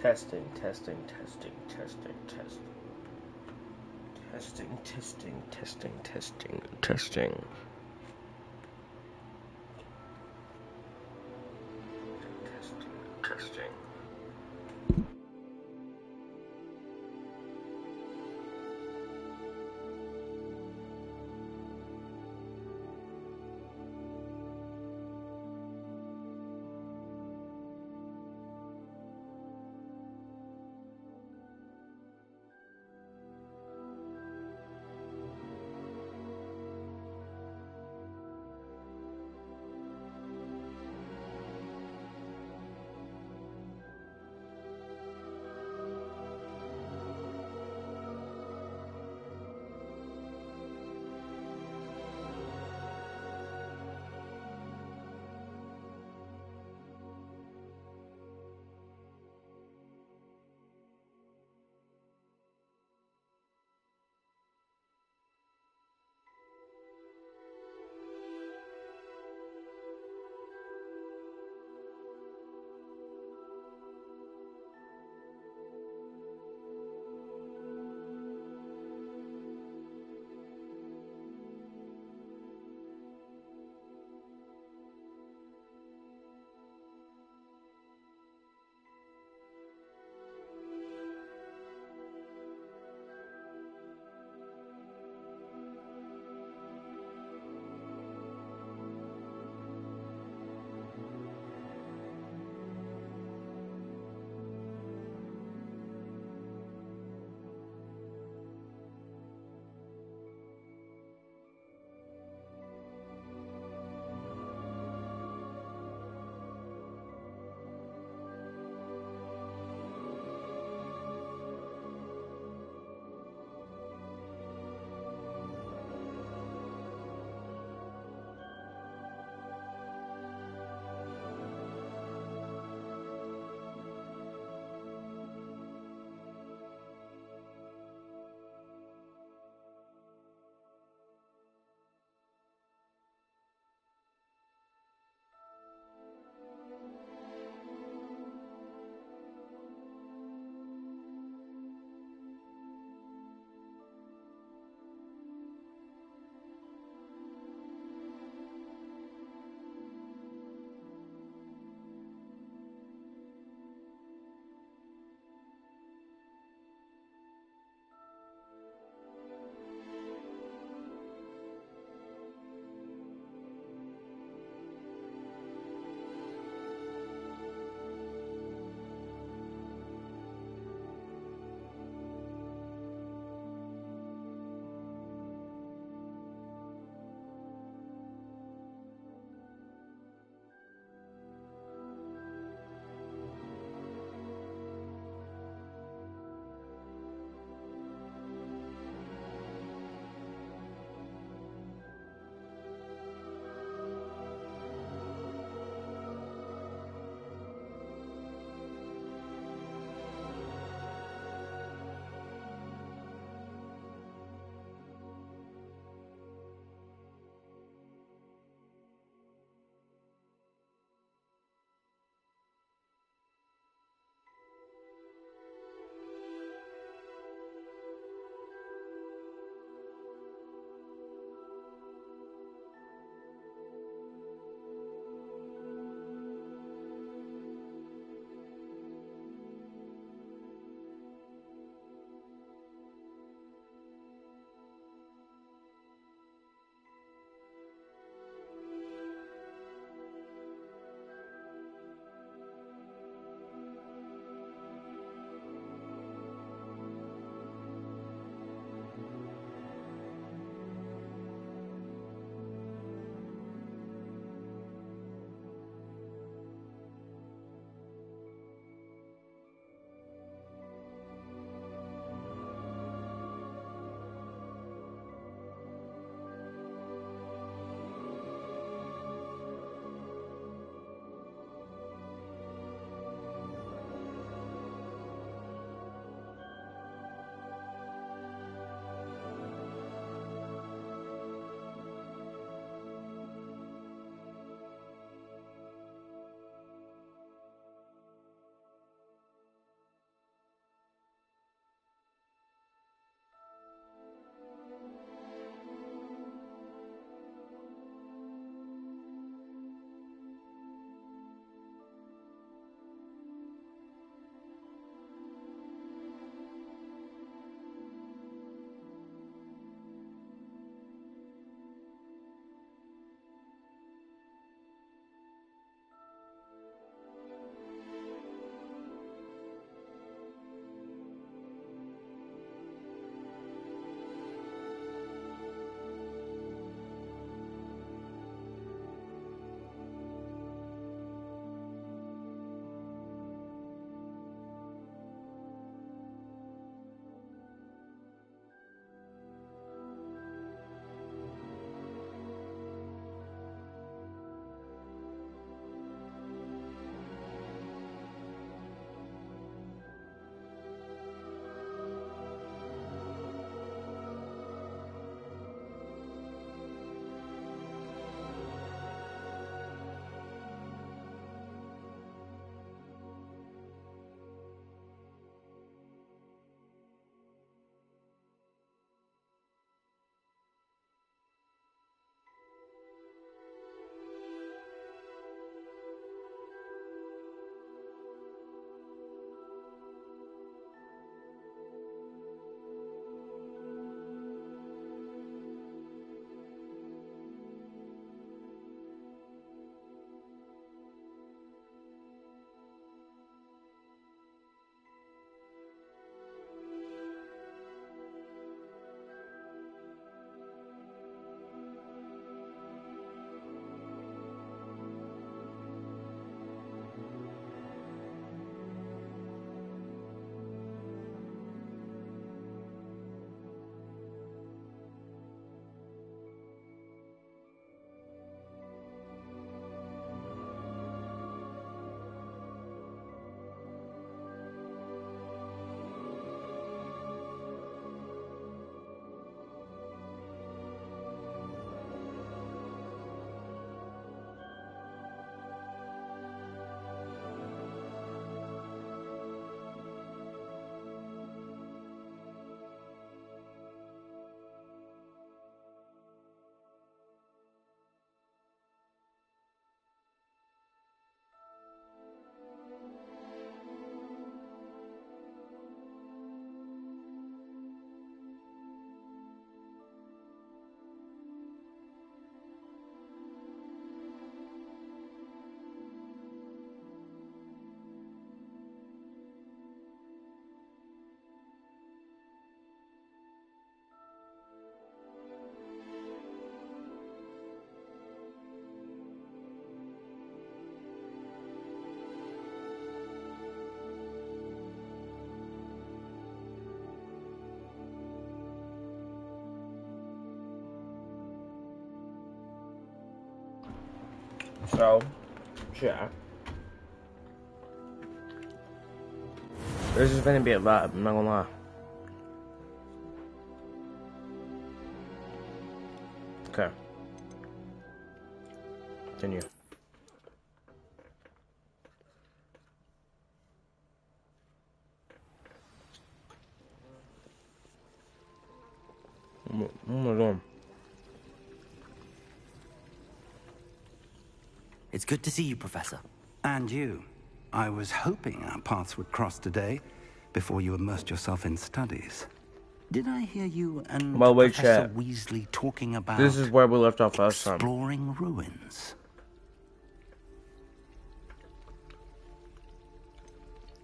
Testing, testing, testing, testing, testing. Testing, testing, testing, testing, testing. Testing, testing. So, yeah. This is gonna be a vibe, I'm not gonna lie. Okay. Continue. Oh my god. It's good to see you, Professor. And you. I was hoping our paths would cross today before you immersed yourself in studies. Did I hear you and Professor Weasley talking about this is where we left off last time. Exploring ruins?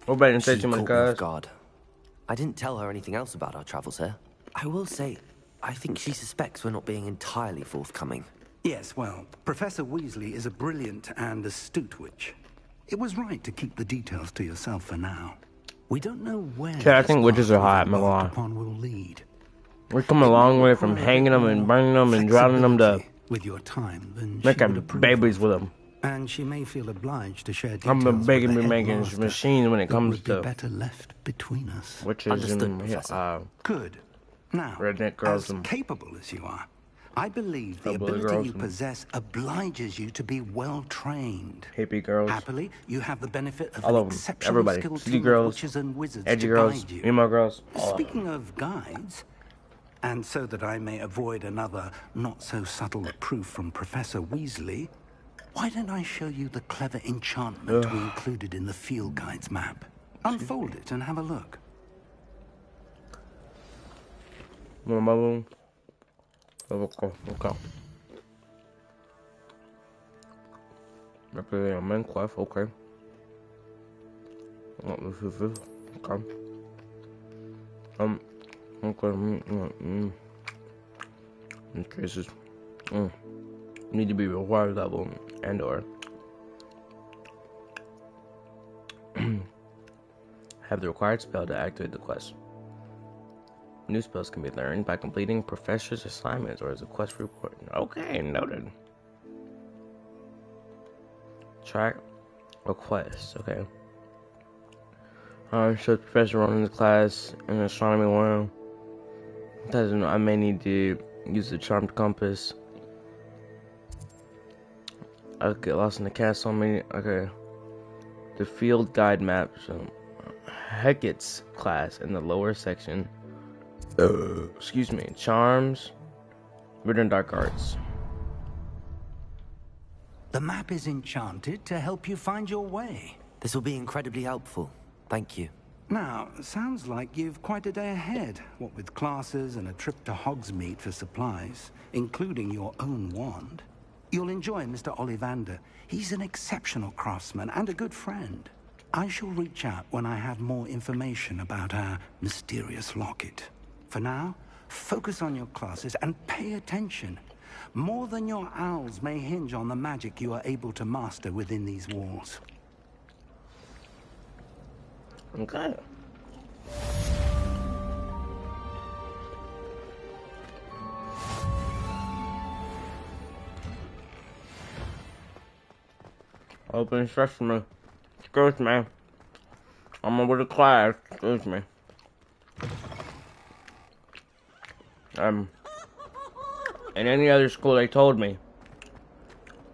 What about She caught me off guard. I didn't tell her anything else about our travels here. I will say, I think she suspects we're not being entirely forthcoming. Yes, well, Professor Weasley is a brilliant and astute witch. It was right to keep the details to yourself for now. We don't know where. Yeah, I think witches are hot, I'm not gonna lie. Will lead. We've come a long way from hanging them and burning them and drowning them to with your time than making babies with them. And she may feel obliged to share details. I'm begging me making machines when it comes to better left between us. Witches and good. Now, redneck girls as and capable as you are, I believe the ability you possess obliges you to be well trained. Hippie girls. Happily, you have the benefit of all an of them. exceptional Everybody. skilled City team girls, of witches and wizards edgy to girls, guide you. emo girls. Speaking of guides, and so that I may avoid another not-so-subtle proof from Professor Weasley, why don't I show you the clever enchantment we included in the field guide's map? Unfold it and have a look. Okay. Okay, I'm in quest, okay. Okay. Okay. Increases. Need to be required level and or have the required spell to activate the quest. New spells can be learned by completing professor's assignments or as a quest report. Okay, noted. Track request. Okay. So Professor running the class in astronomy 1. Doesn't know. I may need to use the charmed compass. I'll get lost in the castle. Okay. The field guide map. So Hecat's class in the lower section. Excuse me. Charms. Written dark arts. The map is enchanted to help you find your way. This will be incredibly helpful. Thank you. Now, sounds like you've quite a day ahead, what with classes and a trip to Hogsmeade for supplies, including your own wand. You'll enjoy Mr. Ollivander. He's an exceptional craftsman and a good friend. I shall reach out when I have more information about our mysterious locket. For now, focus on your classes and pay attention. More than your owls may hinge on the magic you are able to master within these walls. Okay. Open sesame. Excuse me. I'm over the class. Excuse me. In any other school they told me.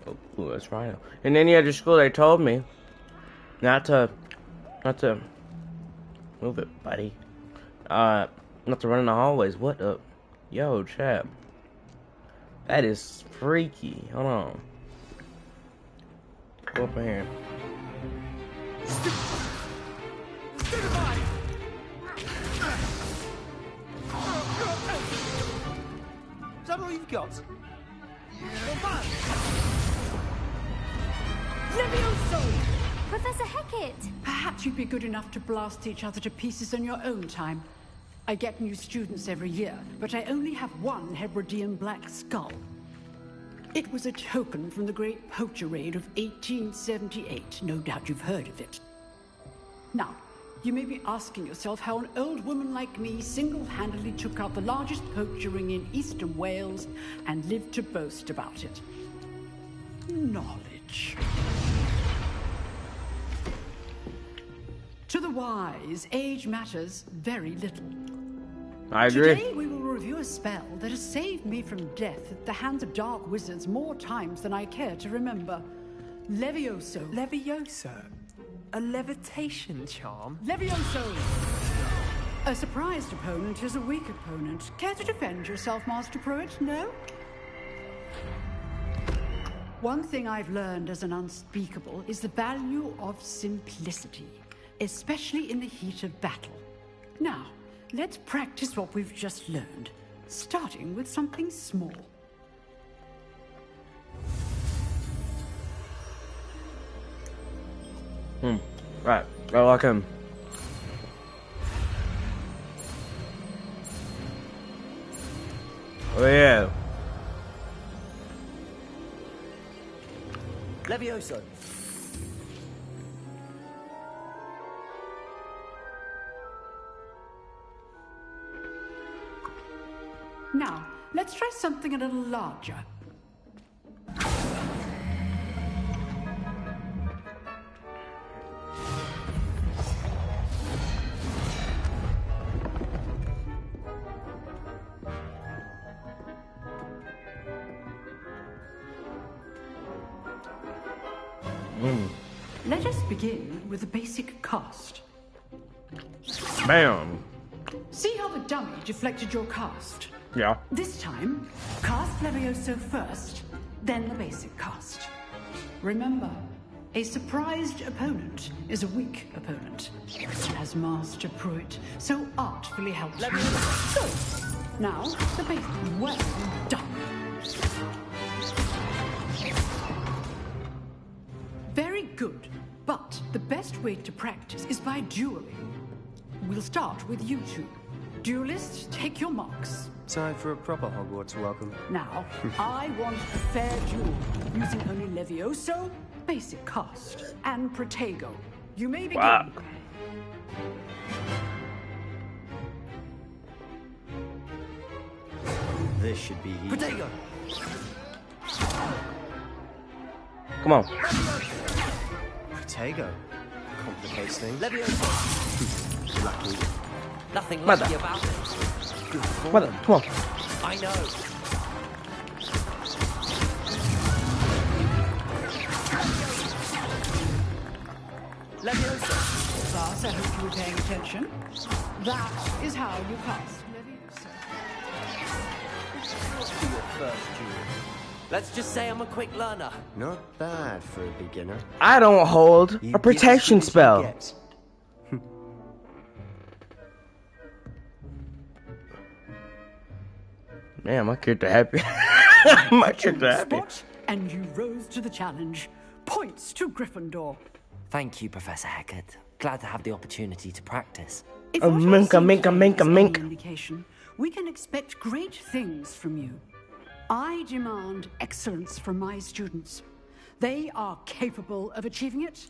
Oh, that's right. In any other school they told me not to move it, buddy. Not to run in the hallways. What up? Yo, chap. That is freaky. Hold on. Go up in here. Is that all you've got? Levioso! Professor Hecate! Perhaps you'd be good enough to blast each other to pieces in your own time. I get new students every year, but I only have one Hebridean black skull. It was a token from the Great Poacher Raid of 1878. No doubt you've heard of it. Now, you may be asking yourself how an old woman like me single-handedly took out the largest poacher ring in eastern Wales and lived to boast about it. Knowledge. reach. To the wise, age matters very little. I agree. Today we will review a spell that has saved me from death at the hands of dark wizards more times than I care to remember. Levioso. Levioso? A levitation charm? Levioso! A surprised opponent is a weak opponent. Care to defend yourself, Master Pruitt? No? One thing I've learned as an unspeakable is the value of simplicity, especially in the heat of battle. Now, let's practice what we've just learned, starting with something small. Right. I like him. Oh yeah. Levioso. Now, let's try something a little larger. Let us begin with the basic cast. Bam. See how the dummy deflected your cast? Yeah. This time, cast Levioso first, then the basic cast. Remember, a surprised opponent is a weak opponent, as Master Pruitt so artfully helps you. So, now, the basic. Well done. Very good, but the best way to practice is by dueling. We'll start with you two. Duelists, take your marks. Time for a proper Hogwarts welcome. Now, I want a fair duel, using only Levioso, basic cast, and Protego. You may begin. Wow. This should be easy. Protego! Come on. Protego. Complicates things. Levioso! Lucky. Nothing Mother. lucky about it. Good form. Mother, come on. I know. Levioso! Class, I hope you were paying attention. That is how you cast Levioso. Let's just say I'm a quick learner. Not bad for a beginner. I don't hold You a get protection as good as you spell. get. Man, my character happy. My character happy. Spot, and you rose to the challenge. Points to Gryffindor. Thank you, Professor Hecat. Glad to have the opportunity to practice. If A what I minka, see minka, today minka, is any mink. indication, we can expect great things from you. I demand excellence from my students. They are capable of achieving it,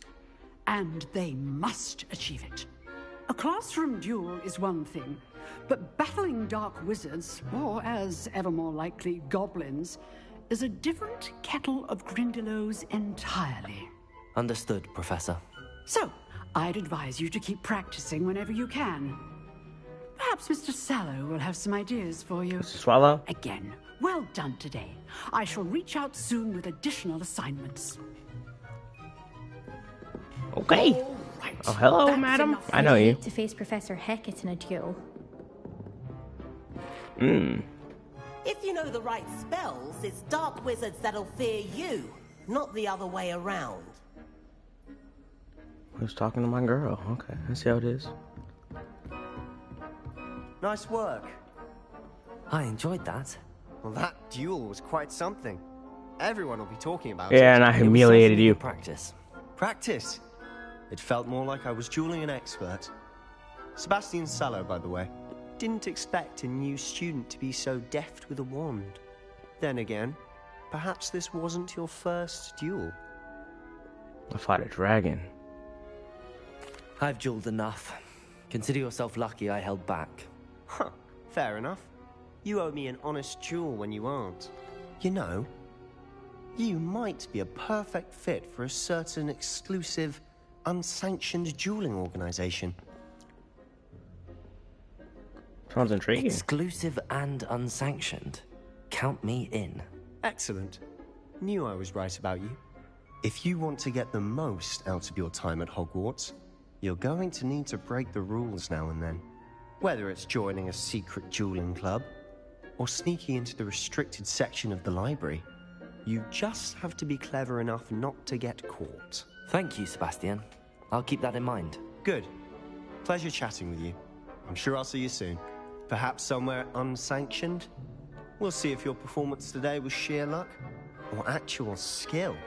and they must achieve it. A classroom duel is one thing, but battling dark wizards, or as ever more likely, goblins, is a different kettle of Grindylows entirely. Understood, Professor. So, I'd advise you to keep practicing whenever you can. Perhaps Mr. Sallow will have some ideas for you. Swallow. Again, well done today. I shall reach out soon with additional assignments. Okay. All right. Oh, hello, That's madam. enough. I know you. To face Professor Hecat in a duel. If you know the right spells, it's dark wizards that'll fear you, not the other way around. I was talking to my girl. Okay, I see how it is. Nice work. I enjoyed that. Well, that duel was quite something. Everyone will be talking about it. Yeah, and I It was humiliated certainly you. good practice. Practice. It felt more like I was dueling an expert. Sebastian Sallow, by the way. Didn't expect a new student to be so deft with a wand. Then again, perhaps this wasn't your first duel. I fought a dragon. I've dueled enough. Consider yourself lucky I held back. Huh, fair enough. You owe me an honest duel when you aren't. You know, You might be a perfect fit for a certain exclusive, unsanctioned dueling organization. Sounds intriguing. Exclusive and unsanctioned. Count me in. Excellent. Knew I was right about you. If you want to get the most out of your time at Hogwarts, you're going to need to break the rules now and then. Whether it's joining a secret dueling club, or sneaking into the restricted section of the library, you just have to be clever enough not to get caught. Thank you, Sebastian. I'll keep that in mind. Good. Pleasure chatting with you. I'm sure I'll see you soon. Perhaps somewhere unsanctioned? We'll see if your performance today was sheer luck or actual skill.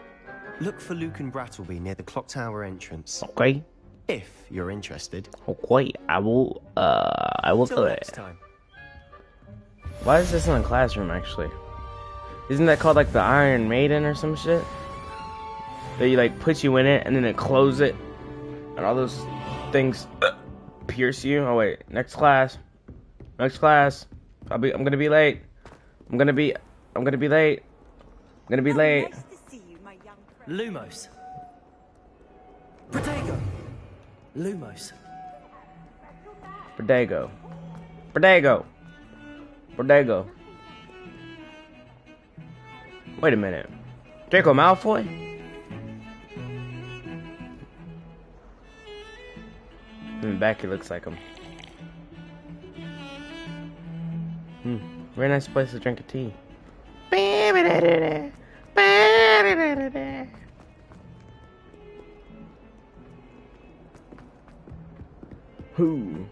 Look for Luke and Brattleby near the clock tower entrance. Okay. If you're interested. Okay, I will Till do next it. time. Why is this in a classroom, actually? Isn't that called, like, the Iron Maiden or some shit? That you, like, put you in it, and then it close it, and all those things pierce you. Oh, wait. Next class. Next class. I'm gonna be late. I'm gonna be late. I'm gonna be late. Nice to see you, my young friend. Lumos. Protego. Lumos. Protego. Protego. Protego. Wait a minute. Draco Malfoy? In the back, he looks like him. Very nice place to drink a tea. Who?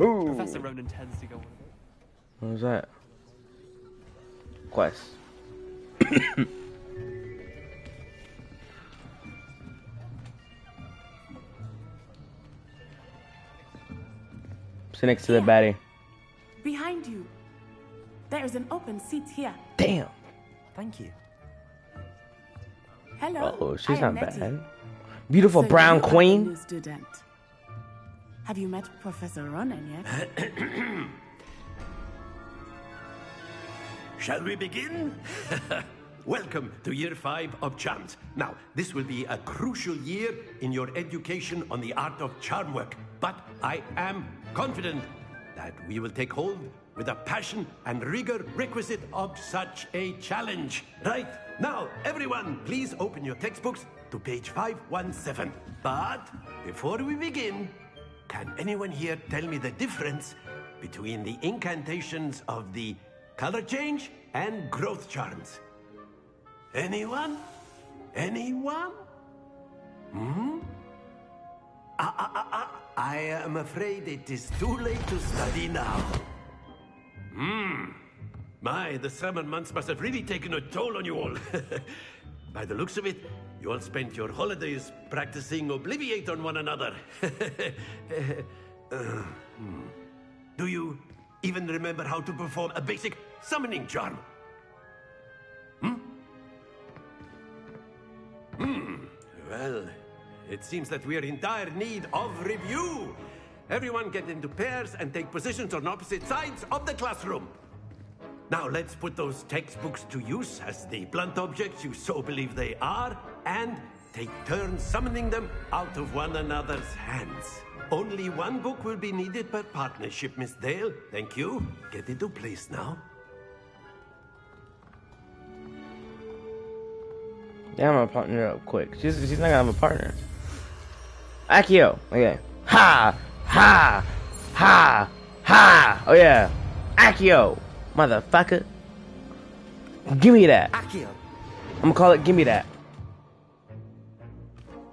Professor Ronan tends to go on a bit. What was that? Quest. Sit next to the baddie. Behind you. There is an open seat here. Damn. Thank you. Hello. Oh, she's I not am Nettie. bad. Beautiful So brown you are the queen. new student. Have you met Professor Ronan yet? Shall we begin? Welcome to Year 5 of Charms. Now, this will be a crucial year in your education on the art of charm work, but I am confident that we will take hold with the passion and rigor requisite of such a challenge. Right, now, everyone, please open your textbooks to page 517. But before we begin, can anyone here tell me the difference between the incantations of the color change and growth charms? Anyone? Anyone? I am afraid it is too late to study now. My, the summer months must have really taken a toll on you all. By the looks of it, you all spent your holidays practicing Obliviate on one another. Do you even remember how to perform a basic summoning charm? Well, it seems that we are in dire need of review. Everyone get into pairs and take positions on opposite sides of the classroom. Now let's put those textbooks to use as the blunt objects you so believe they are, and take turns summoning them out of one another's hands. Only one book will be needed per partnership, Miss Dale. Thank you. Get into place now. Yeah, I'm gonna partner up quick. She's not gonna have a partner. Accio. Okay. Ha! Ha! Ha! Ha! Oh yeah. Accio! Motherfucker. Give me that. Accio. I'm gonna call it Give Me That.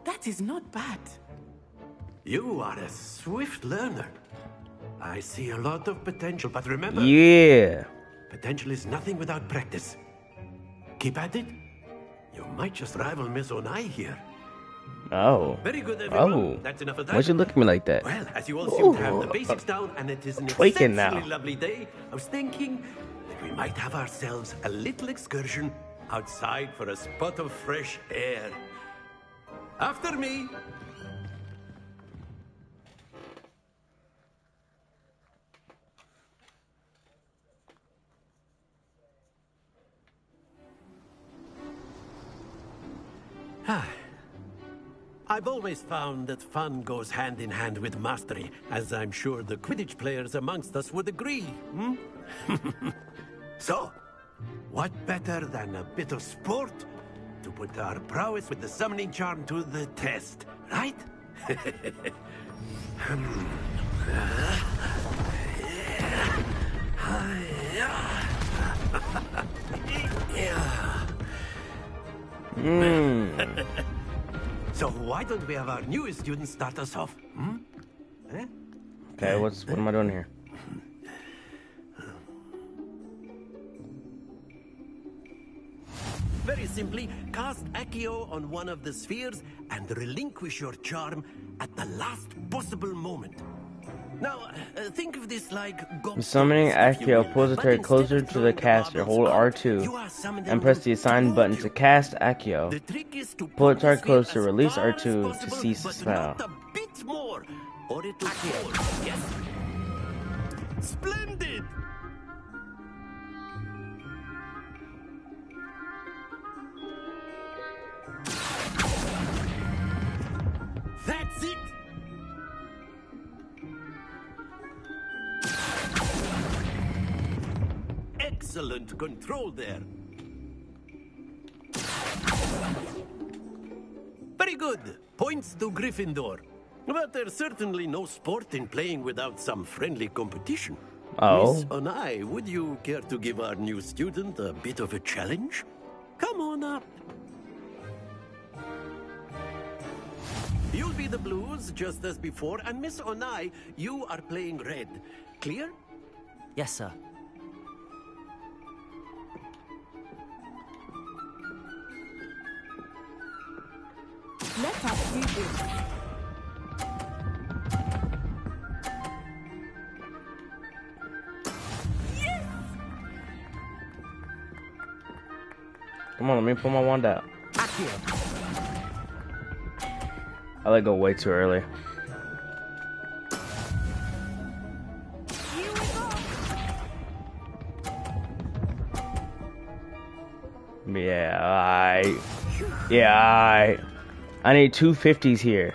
That is not bad. You are a swift learner. I see a lot of potential, but remember... Yeah. Potential is nothing without practice. Keep at it. You might just rival Miss Onai here. Oh. Very good, everyone. Oh. That's enough of that. Why'd you look at me like that? Well, as you all seem to have the basics down, and it is an Tweaking exceptionally now. lovely day, I was thinking that we might have ourselves a little excursion outside for a spot of fresh air. After me. I've always found that fun goes hand in hand with mastery, as I'm sure the Quidditch players amongst us would agree. Hmm? So, what better than a bit of sport to put our prowess with the summoning charm to the test, right? So why don't we have our newest student start us off? Hmm? Eh? Okay, what am I doing here? Very simply, cast Accio on one of the spheres and relinquish your charm at the last possible moment. Now, think of this like summoning Accio, pulls the target closer to the caster, hold R2, and press the assigned button to cast Accio. Pull the target closer, release R2 to cease the spell. A bit more, or it will fall. Yes? Splendid! That's it! Excellent control there. Very good. Points to Gryffindor. But there's certainly no sport in playing without some friendly competition. Oh. Miss Onai, would you care to give our new student a bit of a challenge? Come on up. You'll be the blues, just as before, and Miss Onai, you are playing red. Clear? Yes, sir. Let us see this. Come on, let me pull my wand out. I let go way too early. Yeah, I need 2 50s here.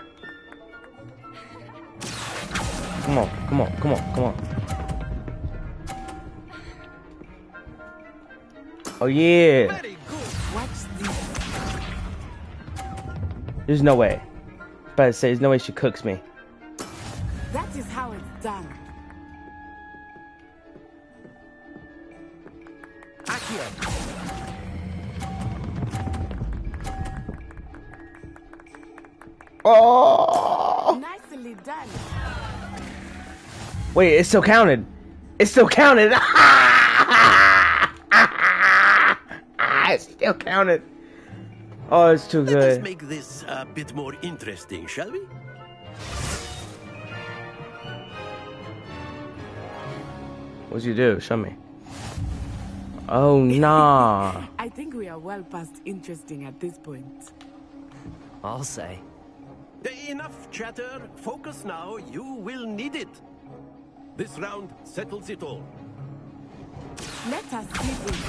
Come on. Oh yeah. There's no way. But I say there's no way she cooks me. That is how it's done. Oh! Nicely done. Wait, it still counted. It still counted. It still counted. Oh, it's too good. Let us make this a bit more interesting, shall we? What'd you do? Show me. Oh, nah. I think we are well past interesting at this point. I'll say. Enough chatter. Focus now. You will need it. This round settles it all. Let us see this.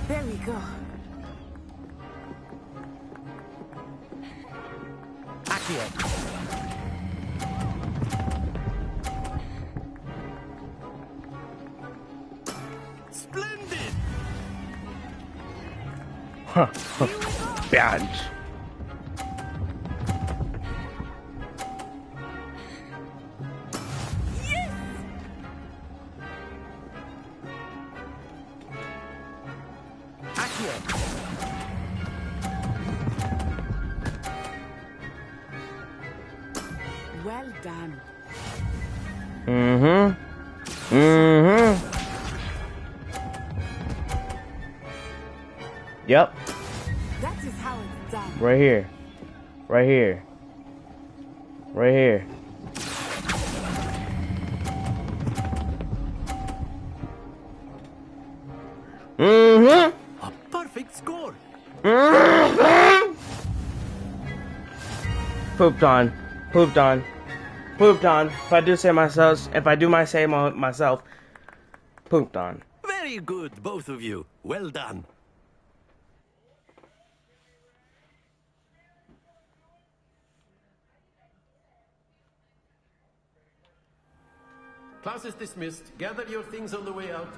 There we go. Accio. Splendid! Huh. Bad. Well done. Yep. That is how it's done. Right here. Right here. Right here. A perfect score. Pooped on. Pooped on. Pooped on. If I do say myself, pooped on. Very good, both of you. Well done. Class is dismissed. Gather your things on the way out.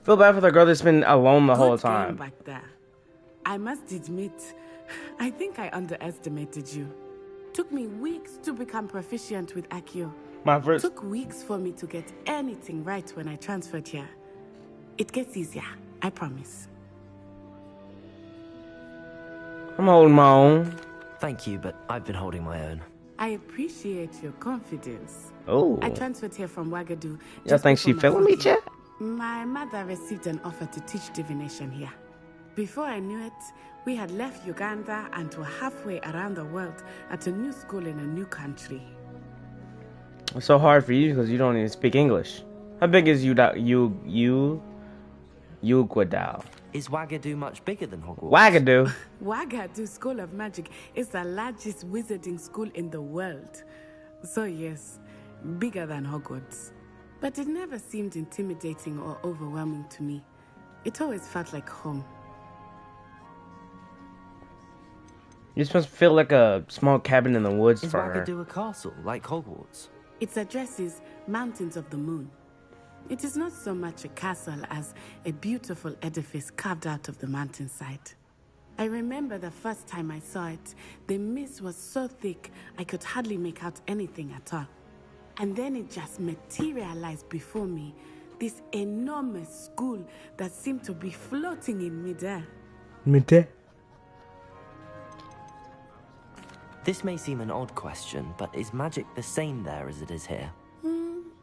Feel bad for the girl that's been alone the whole Good game time. back there. I must admit, I think I underestimated you. Took me weeks to become proficient with Accio. Took weeks for me to get anything right when I transferred here. It gets easier, I promise. I'm holding my own. Thank you, but I've been holding my own. I appreciate your confidence. Oh. I transferred here from Wagadu. Y'all think she feeling me, chat? My mother received an offer to teach divination here. Before I knew it, we had left Uganda and were halfway around the world at a new school in a new country. It's so hard for you because you don't even speak English. How big is Uguadao? Is Wagadu much bigger than Hogwarts? Wagadu? Wagadu School of Magic is the largest wizarding school in the world. So yes, bigger than Hogwarts. But it never seemed intimidating or overwhelming to me. It always felt like home. You're supposed to feel like a small cabin in the woods Is for her. Wagadu a castle, like Hogwarts? Its address is Mountains of the Moon. It is not so much a castle as a beautiful edifice carved out of the mountainside. I remember the first time I saw it, the mist was so thick I could hardly make out anything at all. And then it just materialized before me, this enormous school that seemed to be floating in midair. Midair? This may seem an odd question, but is magic the same there as it is here?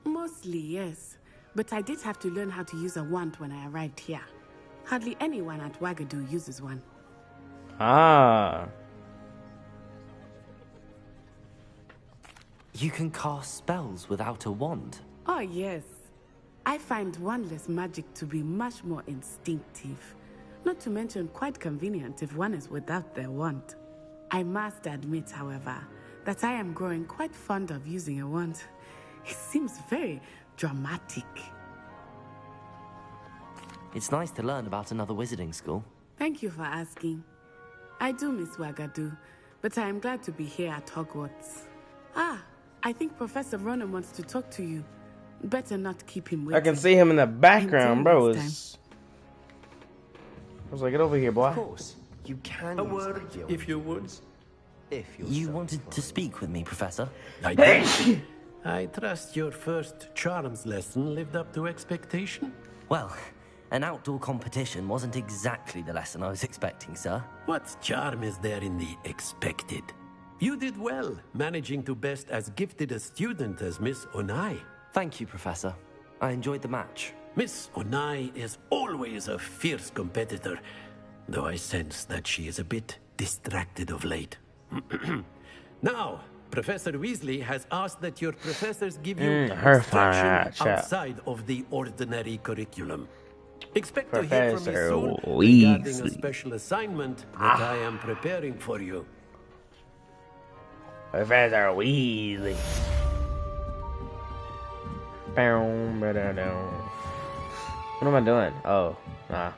Mostly, yes. But I did have to learn how to use a wand when I arrived here. Hardly anyone at Wagadu uses one. Ah. You can cast spells without a wand? Oh, yes. I find wandless magic to be much more instinctive. Not to mention quite convenient if one is without their wand. I must admit, however, that I am growing quite fond of using a wand. It seems very dramatic. It's nice to learn about another wizarding school. Thank you for asking. I do miss Wagadu, but I am glad to be here at Hogwarts. Ah, I think Professor Ronan wants to talk to you. Better not keep him waiting. I can see him in the background, bro. Until I was like, get over here, boy. Of course, you can. A word, if you would. If you're You so wanted to inclined. speak with me, Professor? I did. I trust your first charms lesson lived up to expectation. Well, an outdoor competition wasn't exactly the lesson I was expecting, sir. What charm is there in the expected? You did well, managing to best as gifted a student as Miss Onai. Thank you, Professor. I enjoyed the match. Miss Onai is always a fierce competitor, though I sense that she is a bit distracted of late. Now, Professor Weasley has asked that your professors give you instruction outside of the ordinary curriculum. Expect to hear from me soon regarding a special assignment that I am preparing for you. Professor Weasley. What am I doing? Oh, nah.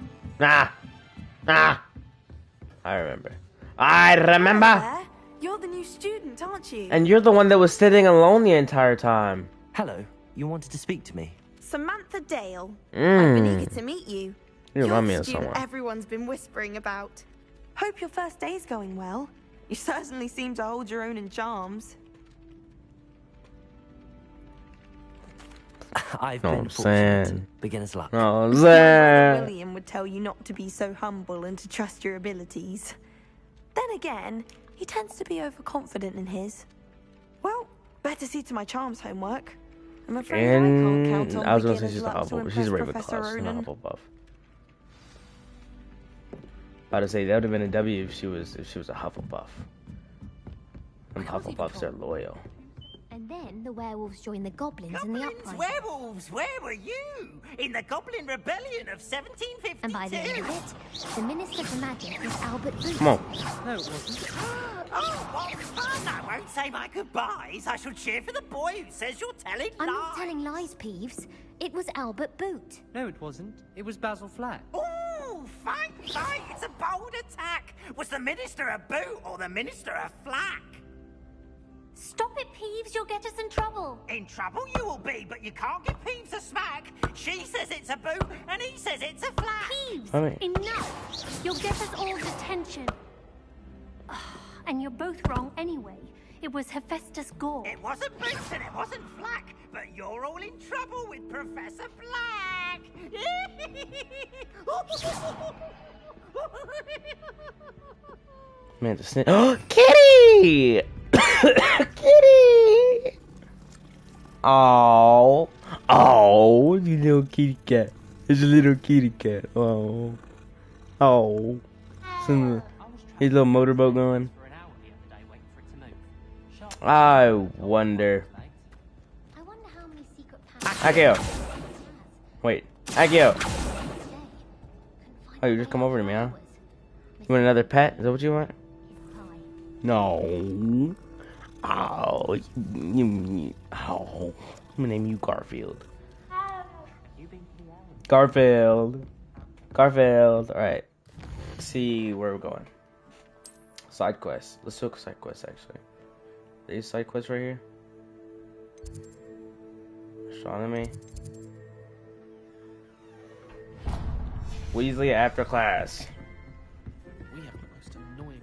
I remember. Hello, you're the new student, aren't you? And you're the one that was sitting alone the entire time. Hello, you wanted to speak to me? Samantha Dale. I've been eager to meet you. You remind me of You're the someone. student everyone's been whispering about. Hope your first day's going well. You certainly seem to hold your own in charms. I've No, been I'm fortunate. saying. Beginner's luck. No, Brother Zan. William would tell you not to be so humble and to trust your abilities. Then again, he tends to be overconfident in his. Well, better see to my charms homework. I'm afraid I can't count on I was gonna say beginner's she's a luck to Hufflepuff. She's a impress Ravenclaw. Professor She's not a Ronan. Hufflepuff. About to say that would have been a W if she was a Hufflepuff. And Hufflepuffs are loyal. And then the werewolves joined the goblins in the uprising. Werewolves, where were you? In the Goblin Rebellion of 1752? And by the end of it, the Minister for Magic was Albert Booth. Come on. No, it wasn't. Oh, what fun! I won't say my goodbyes. I shall cheer for the boy who says you're telling I'm lies. not telling lies, Peeves. It was Albert Boot. No, it wasn't. It was Basil Flack. Ooh, fight! It's a bold attack. Was the minister a boot or the minister a flack? Stop it, Peeves. You'll get us in trouble. In trouble you will be, but you can't give Peeves a smack. She says it's a boot, and he says it's a flack. Peeves, enough. You'll get us all detention. And you're both wrong anyway. It was Hephaestus Gore. It wasn't boot and it wasn't flack, but you're all in trouble with Professor Black. Man, the snake. Oh, Kitty! Kitty! Oh, you little kitty cat. It's a little kitty cat. Oh. His little motorboat going. I wonder how many secret powers. Akio. Wait. Akio. Oh, you just come over to me, huh? You want another pet? Is that what you want? No. Oh, I'm gonna name you Garfield. Garfield. Alright. Let's see where we're going. Side quests. Let's look at side quests actually. These side quests right here. Astronomy. Weasley after class. We have the most annoying.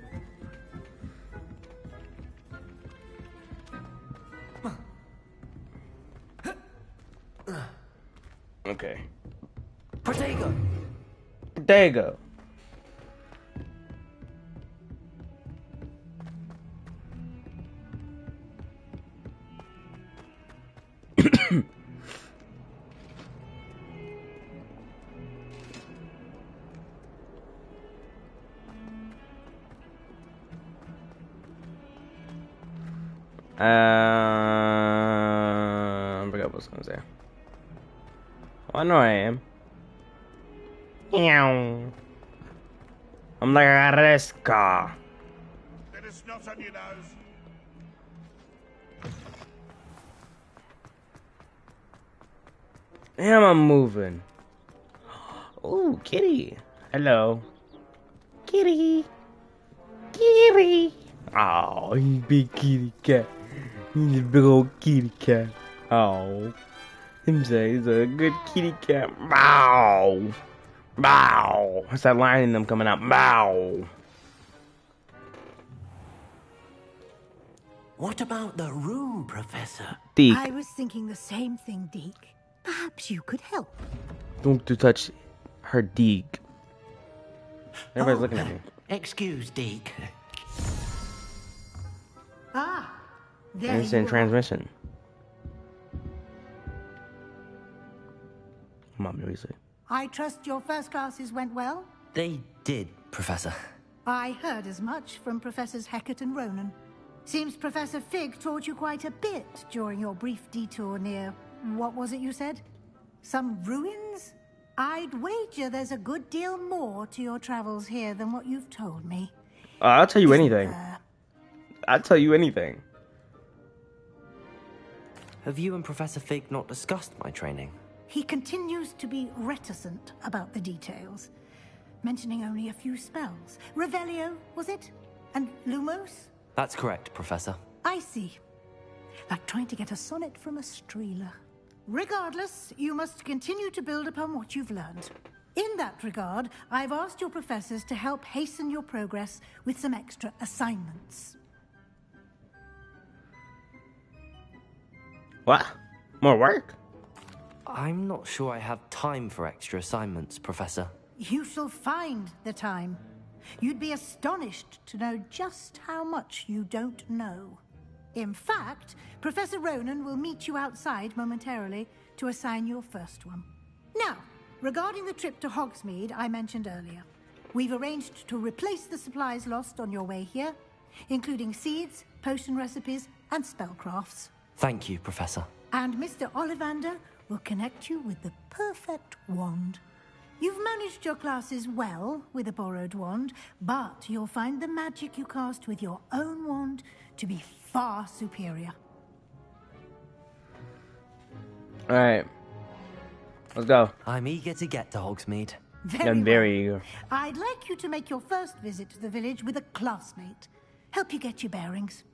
Okay. Protego. I forgot what I was gonna say. Oh, I know I am. Meow. I'm like a resca. There is snot on your nose. Damn, I'm moving. Ooh, kitty. Hello. Kitty. Oh, you big kitty cat. He's a big old kitty cat. Oh. Him say he's a good kitty cat. Bow. What's that line in them coming out? Bow. What about the room, Professor? Deke. I was thinking the same thing, Deke. Perhaps you could help. Don't touch her Deke. Everybody's looking at me. Excuse, Deke. There Instant you transmission. Mom, Weasley. I trust your first classes went well? They did, Professor. I heard as much from Professors Hecat and Ronan. Seems Professor Fig taught you quite a bit during your brief detour near... what was it you said? Some ruins? I'd wager there's a good deal more to your travels here than what you've told me. I'll tell you anything. I'll tell you anything. Have you and Professor Fig not discussed my training? He continues to be reticent about the details, mentioning only a few spells. Revelio, was it? And Lumos? That's correct, Professor. I see. Like trying to get a sonnet from a streeler. Regardless, you must continue to build upon what you've learned. In that regard, I've asked your professors to help hasten your progress with some extra assignments. What? More work? I'm not sure I have time for extra assignments, Professor. You shall find the time. You'd be astonished to know just how much you don't know. In fact, Professor Ronan will meet you outside momentarily to assign your first one. Now, regarding the trip to Hogsmeade I mentioned earlier, we've arranged to replace the supplies lost on your way here, including seeds, potion recipes, and spellcrafts. Thank you, Professor. And Mr. Ollivander will connect you with the perfect wand. You've managed your classes well with a borrowed wand, but you'll find the magic you cast with your own wand to be far superior. Alright. Let's go. I'm eager to get to Hogsmeade. I'm very eager. I'd like you to make your first visit to the village with a classmate. Help you get your bearings.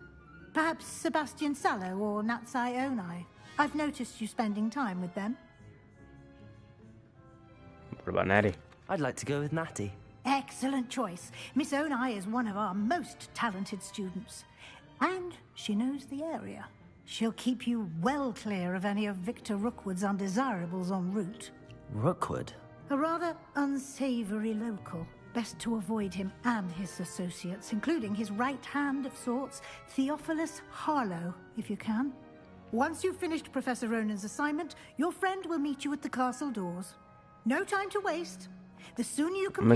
Perhaps Sebastian Sallow or Natsai Onai. I've noticed you spending time with them. What about Natty? I'd like to go with Natty. Excellent choice. Miss Onai is one of our most talented students. And she knows the area. She'll keep you well clear of any of Victor Rookwood's undesirables en route. Rookwood? A rather unsavory local. Best to avoid him and his associates, including his right hand of sorts, Theophilus Harlow, if you can. Once you've finished Professor Ronan's assignment, your friend will meet you at the castle doors. No time to waste. The sooner you complete